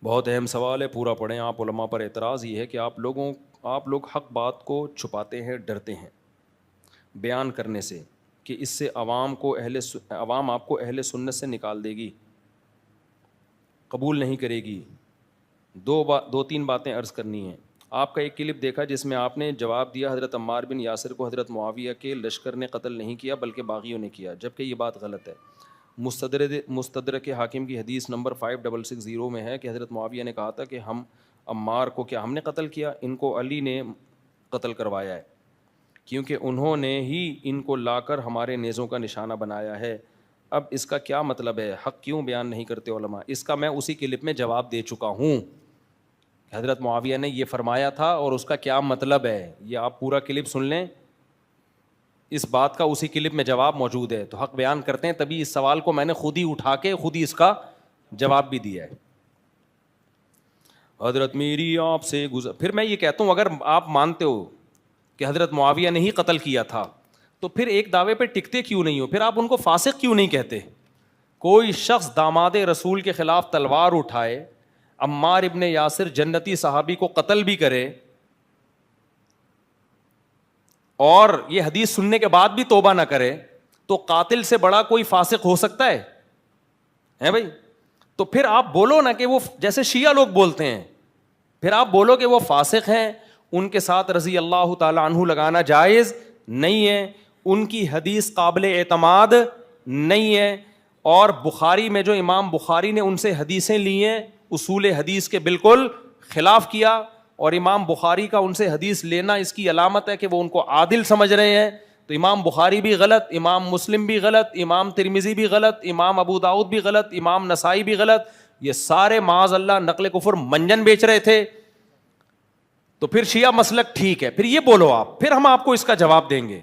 بہت اہم سوال ہے, پورا پڑھیں آپ. علماء پر اعتراض یہ ہے کہ آپ لوگ حق بات کو چھپاتے ہیں, ڈرتے ہیں بیان کرنے سے کہ اس سے عوام آپ کو اہل سنت سے نکال دے گی, قبول نہیں کرے گی. دو تین باتیں عرض کرنی ہیں. آپ کا ایک کلپ دیکھا جس میں آپ نے جواب دیا حضرت عمار بن یاسر کو حضرت معاویہ کے لشکر نے قتل نہیں کیا بلکہ باغیوں نے کیا, جبکہ یہ بات غلط ہے. مستدرک حاکم کی حدیث نمبر 5660 میں ہے کہ حضرت معاویہ نے کہا تھا کہ ہم عمار کو کیا ہم نے قتل کیا, ان کو علی نے قتل کروایا ہے کیونکہ انہوں نے ہی ان کو لا کر ہمارے نیزوں کا نشانہ بنایا ہے. اب اس کا کیا مطلب ہے, حق کیوں بیان نہیں کرتے علماء؟ اس کا میں اسی کلپ میں جواب دے چکا ہوں. حضرت معاویہ نے یہ فرمایا تھا اور اس کا کیا مطلب ہے, یہ آپ پورا کلپ سن لیں. اس بات کا اسی کلپ میں جواب موجود ہے. تو حق بیان کرتے ہیں, تبھی اس سوال کو میں نے خود ہی اٹھا کے خود ہی اس کا جواب بھی دیا ہے. حضرت میری آپ سے پھر میں یہ کہتا ہوں, اگر آپ مانتے ہو کہ حضرت معاویہ نے ہی قتل کیا تھا تو پھر ایک دعوے پہ ٹکتے کیوں نہیں ہو؟ پھر آپ ان کو فاسق کیوں نہیں کہتے؟ کوئی شخص داماد رسول کے خلاف تلوار اٹھائے, عمار ابن یاسر جنتی صحابی کو قتل بھی کرے, اور یہ حدیث سننے کے بعد بھی توبہ نہ کرے, تو قاتل سے بڑا کوئی فاسق ہو سکتا ہے بھائی؟ تو پھر آپ بولو نا کہ وہ جیسے شیعہ لوگ بولتے ہیں, پھر آپ بولو کہ وہ فاسق ہیں, ان کے ساتھ رضی اللہ تعالی عنہ لگانا جائز نہیں ہے, ان کی حدیث قابل اعتماد نہیں ہے. اور بخاری میں جو امام بخاری نے ان سے حدیثیں لی ہیں اصول حدیث کے بالکل خلاف کیا, اور امام بخاری کا ان سے حدیث لینا اس کی علامت ہے کہ وہ ان کو عادل سمجھ رہے ہیں. تو امام بخاری بھی غلط, امام مسلم بھی غلط, امام ترمذی بھی غلط, امام ابو داؤد بھی غلط, امام نسائی بھی غلط, یہ سارے معاذ اللہ نقل کفر منجن بیچ رہے تھے. تو پھر شیعہ مسلک ٹھیک ہے, پھر یہ بولو آپ, پھر ہم آپ کو اس کا جواب دیں گے.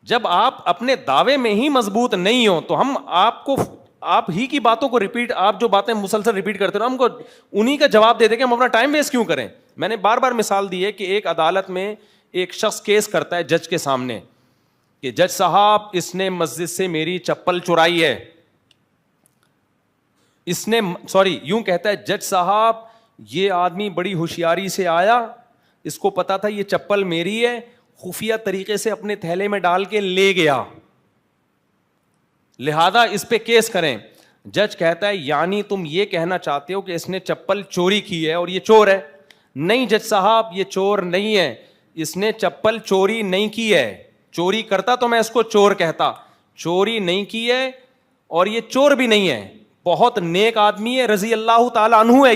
جب آپ اپنے دعوے میں ہی مضبوط نہیں ہو تو ہم آپ ہی کی باتوں کو ریپیٹ, آپ جو باتیں مسلسل ریپیٹ کرتے ہو ہم کو انہی کا جواب دے دیں کہ ہم اپنا ٹائم ویسٹ کیوں کریں. میں نے بار بار مثال دی ہے کہ ایک عدالت میں ایک شخص کیس کرتا ہے جج کے سامنے کہ جج صاحب اس نے مسجد سے میری چپل چرائی ہے, یوں کہتا ہے جج صاحب یہ آدمی بڑی ہوشیاری سے آیا, اس کو پتا تھا یہ چپل میری ہے, خفیہ طریقے سے اپنے تھیلے میں ڈال کے لے گیا, لہذا اس پہ کیس کریں. جج کہتا ہے یعنی تم یہ کہنا چاہتے ہو کہ اس نے چپل چوری کی ہے اور یہ چور ہے؟ نہیں جج صاحب, یہ چور نہیں ہے, اس نے چپل چوری نہیں کی ہے, چوری کرتا تو میں اس کو چور کہتا, چوری نہیں کی ہے اور یہ چور بھی نہیں ہے, بہت نیک آدمی ہے, رضی اللہ تعالی عنہ ہے,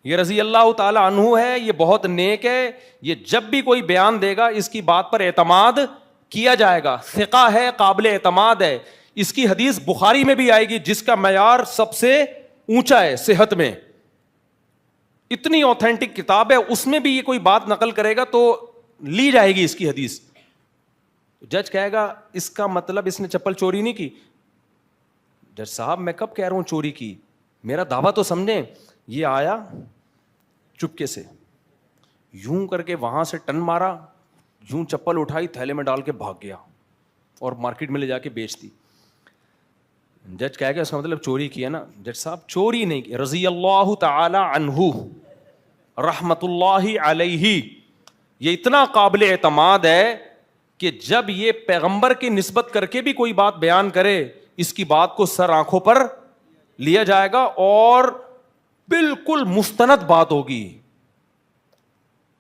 یہ رضی اللہ تعالی عنہ ہے, یہ بہت نیک ہے, یہ جب بھی کوئی بیان دے گا اس کی بات پر اعتماد کیا جائے گا, ثقہ ہے, قابل اعتماد ہے. اس کی حدیث بخاری میں بھی آئے گی جس کا معیار سب سے اونچا ہے صحت میں, اتنی اوتھینٹک کتاب ہے, اس میں بھی یہ کوئی بات نقل کرے گا تو لی جائے گی اس کی حدیث. جج کہے گا اس کا مطلب اس نے چپل چوری نہیں کی. جج صاحب میں کب کہہ رہا ہوں چوری کی, میرا دعویٰ تو سمجھیں. یہ آیا چپکے سے یوں کر کے وہاں سے ٹن مارا, یوں چپل اٹھائی تھیلے میں ڈال کے بھاگ گیا اور مارکیٹ میں لے جا کے بیچ دی. جج کہے گا اس کا مطلب چوری کیا نا. جج صاحب چوری نہیں کی, رضی اللہ تعالی عنہ رحمت اللہ علیہ, یہ اتنا قابل اعتماد ہے کہ جب یہ پیغمبر کی نسبت کر کے بھی کوئی بات بیان کرے اس کی بات کو سر آنکھوں پر لیا جائے گا اور بالکل مستند بات ہوگی,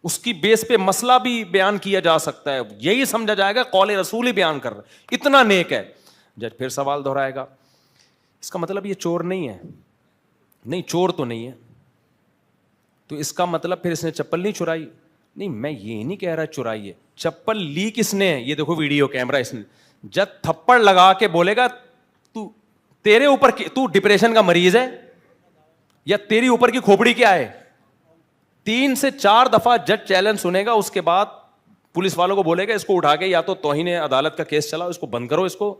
اس کی بیس پہ مسئلہ بھی بیان کیا جا سکتا ہے, یہی سمجھا جائے گا قول رسول ہی بیان کر رہا ہے, اتنا نیک ہے. جج پھر سوال دہرائے گا اس کا مطلب یہ چور نہیں ہے؟ نہیں چور تو نہیں ہے, تو اس کا مطلب پھر اس نے چپل نہیں چرائی؟ نہیں میں یہ نہیں کہہ رہا چرائی ہے, چپل لی کس نے ہے؟ یہ دیکھو ویڈیو کیمرہ, اس نے جب تھپڑ لگا کے بولے گا تیرے اوپر تو ڈپریشن کا مریض ہے یا تیری اوپر کی کھوپڑی کیا ہے, 3 سے 4 دفعہ جج چیلنج سنے گا, اس کے بعد پولیس والوں کو بولے گا اس کو اٹھا کے یا تو توہین عدالت کا کیس چلاؤ, اس کو بند کرو, اس کو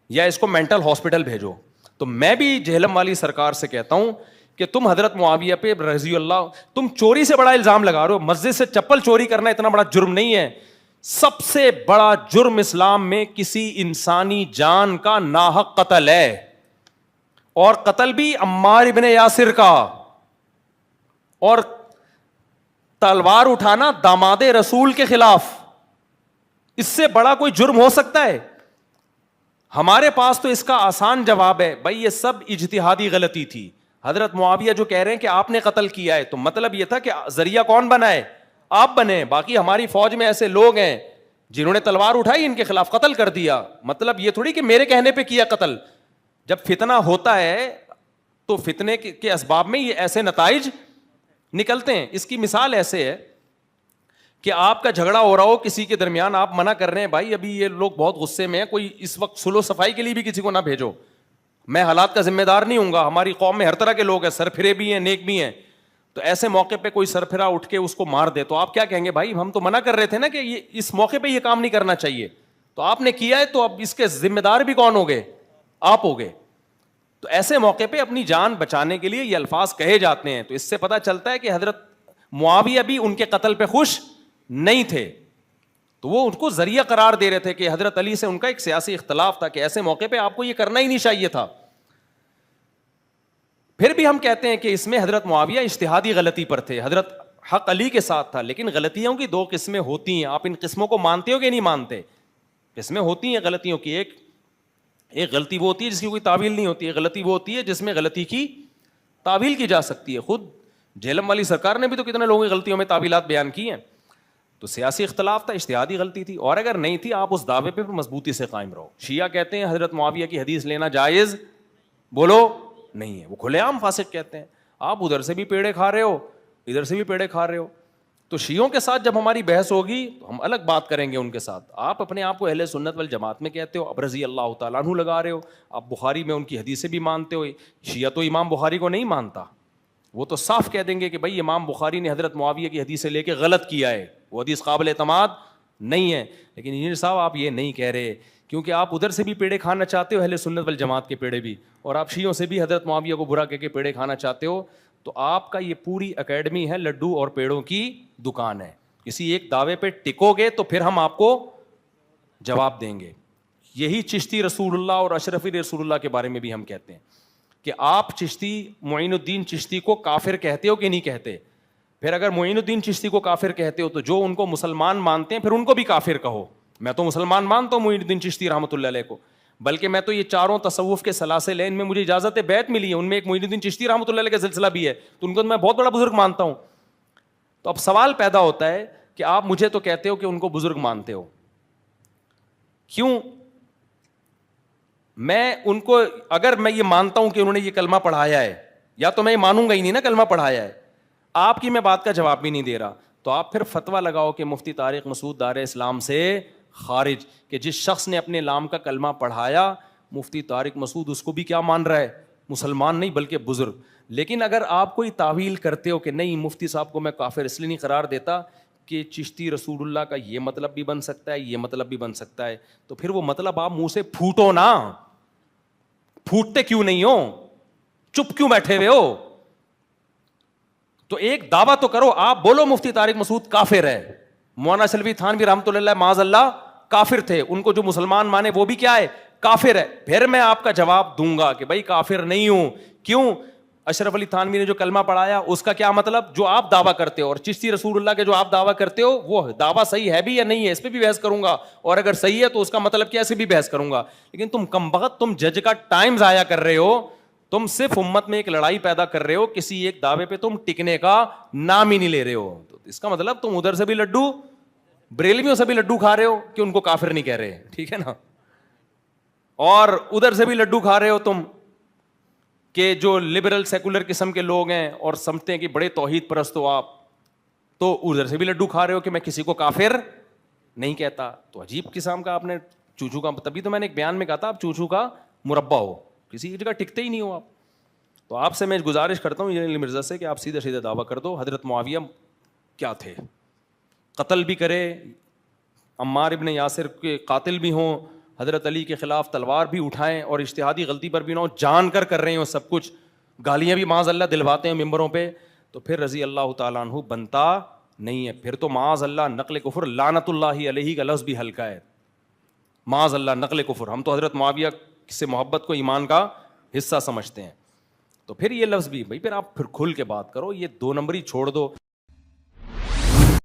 یا اس کو مینٹل ہاسپٹل بھیجو. تو میں بھی جہلم والی سرکار سے کہتا ہوں کہ تم حضرت معاویہ پہ رضی اللہ, تم چوری سے بڑا الزام لگا رہے ہو, مسجد سے چپل چوری کرنا اتنا بڑا جرم نہیں ہے. سب سے بڑا جرم اسلام میں کسی انسانی جان کا ناحق قتل ہے, اور قتل بھی عمار ابن یاسر کا, اور تلوار اٹھانا داماد رسول کے خلاف. اس سے بڑا کوئی جرم ہو سکتا ہے؟ ہمارے پاس تو اس کا آسان جواب ہے, بھائی یہ سب اجتہادی غلطی تھی. حضرت معاویہ جو کہہ رہے ہیں کہ آپ نے قتل کیا ہے, تو مطلب یہ تھا کہ ذریعہ کون بنا ہے؟ آپ بنے. باقی ہماری فوج میں ایسے لوگ ہیں جنہوں نے تلوار اٹھائی, ان کے خلاف قتل کر دیا. مطلب یہ تھوڑی کہ میرے کہنے پہ کیا قتل. جب فتنہ ہوتا ہے تو فتنے کے اسباب میں یہ ایسے نتائج نکلتے ہیں. اس کی مثال ایسے ہے کہ آپ کا جھگڑا ہو رہا ہو کسی کے درمیان, آپ منع کر رہے ہیں بھائی ابھی یہ لوگ بہت غصے میں ہیں, کوئی اس وقت سلو صفائی کے لیے بھی کسی کو نہ بھیجو, میں حالات کا ذمہ دار نہیں ہوں گا. ہماری قوم میں ہر طرح کے لوگ ہیں, سرفرے بھی ہیں, نیک بھی ہیں. تو ایسے موقع پہ کوئی سرفرا اٹھ کے اس کو مار دے تو آپ کیا کہیں گے؟ بھائی ہم تو منع کر رہے تھے نا کہ یہ اس موقع پہ یہ کام نہیں کرنا چاہیے, تو آپ نے کیا ہے, تو اب اس کے ذمہ دار بھی کون ہو گئے؟ آپ ہو گئے. تو ایسے موقع پہ اپنی جان بچانے کے لیے یہ الفاظ کہے جاتے ہیں. تو اس سے پتہ چلتا ہے کہ حضرت معاویہ بھی ان کے قتل پہ خوش نہیں تھے, تو وہ ان کو ذریعہ قرار دے رہے تھے کہ حضرت علی سے ان کا ایک سیاسی اختلاف تھا کہ ایسے موقع پہ آپ کو یہ کرنا ہی نہیں چاہیے تھا. پھر بھی ہم کہتے ہیں کہ اس میں حضرت معاویہ اجتہادی غلطی پر تھے, حضرت حق علی کے ساتھ تھا. لیکن غلطیوں کی دو قسمیں ہوتی ہیں, آپ ان قسموں کو مانتے ہو کہ نہیں مانتے؟ قسمیں ہوتی ہیں غلطیوں کی. ایک غلطی وہ ہوتی ہے جس کی کوئی تعویل نہیں ہوتی ہے, غلطی وہ ہوتی ہے جس میں غلطی کی تعویل کی جا سکتی ہے. خود جہلم والی سرکار نے بھی تو کتنے لوگوں کی غلطیوں میں تعویلات بیان کی ہیں. تو سیاسی اختلاف تھا, اجتہادی غلطی تھی, اور اگر نہیں تھی آپ اس دعوے پہ مضبوطی سے قائم رہو. شیعہ کہتے ہیں حضرت معاویہ کی حدیث لینا جائز, بولو نہیں ہے, وہ کھلے عام فاسق کہتے ہیں. آپ ادھر سے بھی پیڑے کھا رہے ہو, ادھر سے بھی پیڑے کھا رہے ہو. تو شیعوں کے ساتھ جب ہماری بحث ہوگی تو ہم الگ بات کریں گے ان کے ساتھ. آپ اپنے آپ کو اہل سنت والجماعت میں کہتے ہو, اب رضی اللہ تعالیٰ عنہ لگا رہے ہو, آپ بخاری میں ان کی حدیثیں بھی مانتے ہو. شیعہ تو امام بخاری کو نہیں مانتا, وہ تو صاف کہہ دیں گے کہ بھائی امام بخاری نے حضرت معاویہ کی حدیث سے لے کے غلط کیا ہے, وہ حدیث قابل اعتماد نہیں ہے. لیکن انجینئر صاحب آپ یہ نہیں کہہ رہے, کیونکہ آپ ادھر سے بھی پیڑے کھانا چاہتے ہو, اہل سنت والجماعت کے پیڑے بھی, اور آپ شیعوں سے بھی حضرت معاویہ کو برا کہہ کے پیڑے کھانا چاہتے ہو. تو آپ کا یہ پوری اکیڈمی ہے لڈو اور پیڑوں کی دکان ہے. کسی ایک دعوے پہ ٹکو گے تو پھر ہم آپ کو جواب دیں گے. یہی چشتی رسول اللہ اور اشرفی رسول اللہ کے بارے میں بھی ہم کہتے ہیں کہ آپ چشتی معین الدین چشتی کو کافر کہتے ہو کہ نہیں کہتے؟ پھر اگر معین الدین چشتی کو کافر کہتے ہو تو جو ان کو مسلمان مانتے ہیں پھر ان کو بھی کافر کہو. میں تو مسلمان مانتا ہوں معین الدین چشتی رحمۃ اللہ علیہ کو, بلکہ میں تو یہ چاروں تصوف کے سلاسل ہیں, ان میں مجھے اجازت بیعت ملی ہے, ان میں ایک معین الدین چشتی رحمۃ اللہ علیہ کا سلسلہ بھی ہے, تو ان کو میں بہت بڑا بزرگ مانتا ہوں. تو اب سوال پیدا ہوتا ہے کہ آپ مجھے تو کہتے ہو کہ ان کو بزرگ مانتے ہو, کیوں میں ان کو, اگر میں یہ مانتا ہوں کہ انہوں نے یہ کلمہ پڑھایا ہے, یا تو میں یہ مانوں گا ہی نہیں نا کلمہ پڑھایا ہے, آپ کی میں بات کا جواب بھی نہیں دے رہا, تو آپ پھر فتویٰ لگاؤ کہ مفتی طارق مسعود دار اسلام سے خارج, کہ جس شخص نے اپنے نام کا کلمہ پڑھایا مفتی طارق مسعود اس کو بھی کیا مان رہا ہے؟ مسلمان نہیں بلکہ بزرگ. لیکن اگر آپ کوئی تعویل کرتے ہو کہ نہیں مفتی صاحب کو میں کافر اس لیے نہیں قرار دیتا کہ چشتی رسول اللہ کا یہ مطلب بھی بن سکتا ہے, یہ مطلب بھی بن سکتا ہے, تو پھر وہ مطلب آپ منہ سے پھوٹو نا. پھوٹتے کیوں نہیں ہو, چپ کیوں بیٹھے ہوئے ہو؟ تو ایک دعویٰ تو کرو, آپ بولو مفتی طارق مسعود کافر ہے, مولانا سلوی تھانوی رحمۃ اللہ معاذ اللہ کافر تھے, ان کو جو مسلمان مانے وہ بھی کیا ہے؟ کافر ہے. پھر میں آپ کا جواب دوں گا کہ بھائی کافر نہیں ہوں. کیوں؟ اشرف علی تھانوی نے جو کلمہ پڑھایا اس کا کیا مطلب جو آپ دعویٰ کرتے ہو, اور چشتی رسول اللہ کے جو آپ دعویٰ کرتے ہو وہ دعویٰ صحیح ہے بھی یا نہیں ہے, اس پہ بھی بحث کروں گا, اور اگر صحیح ہے تو اس کا مطلب کیا, اسے بھی بحث کروں گا. لیکن تم کمبخت, تم جج کا ٹائم ضائع کر رہے ہو, تم صرف امت میں ایک لڑائی پیدا کر رہے ہو, کسی ایک دعوے پہ تم ٹکنے کا نام ہی نہیں لے رہے ہو. تو اس کا مطلب تم ادھر سے بھی لڈو, بریلویوں سے بھی لڈو کھا رہے ہو کہ ان کو کافر نہیں کہہ رہے, ٹھیک ہے نا, اور ادھر سے بھی لڈو کھا رہے ہو تم کہ جو لبرل سیکولر قسم کے لوگ ہیں اور سمجھتے ہیں کہ بڑے توحید پرست ہو آپ, تو ادھر سے بھی لڈو کھا رہے ہو کہ میں کسی کو کافر نہیں کہتا. تو عجیب قسم کا آپ نے چوچو کا, تبھی تو میں نے ایک بیان میں کہا تھا آپ چوچو کا مربع ہو, کسی جگہ ٹکتے ہی نہیں ہو آپ. تو آپ سے میں گزارش کرتا ہوں علی مرزا سے کہ آپ سیدھے سیدھے دعویٰ کر دو حضرت معاویہ کیا تھے, قتل بھی کرے, عمار ابن یاسر کے قاتل بھی ہوں, حضرت علی کے خلاف تلوار بھی اٹھائیں اور اجتہادی غلطی پر بھی نہ ہو, جان کر رہے ہوں سب کچھ, گالیاں بھی معاذ اللہ دلواتے ہیں ممبروں پہ, تو پھر رضی اللہ تعالیٰ عنہ بنتا نہیں ہے. پھر تو معاذ اللہ نقل کفر, لعنت اللہ علیہ کا لفظ بھی ہلکا ہے, معاذ اللہ نقل کفر. ہم تو حضرت معاویہ سے محبت کو ایمان کا حصہ سمجھتے ہیں. تو پھر یہ لفظ بھی بھائی پھر آپ پھر کھل کے بات کرو, یہ 2 نمبری چھوڑ دو.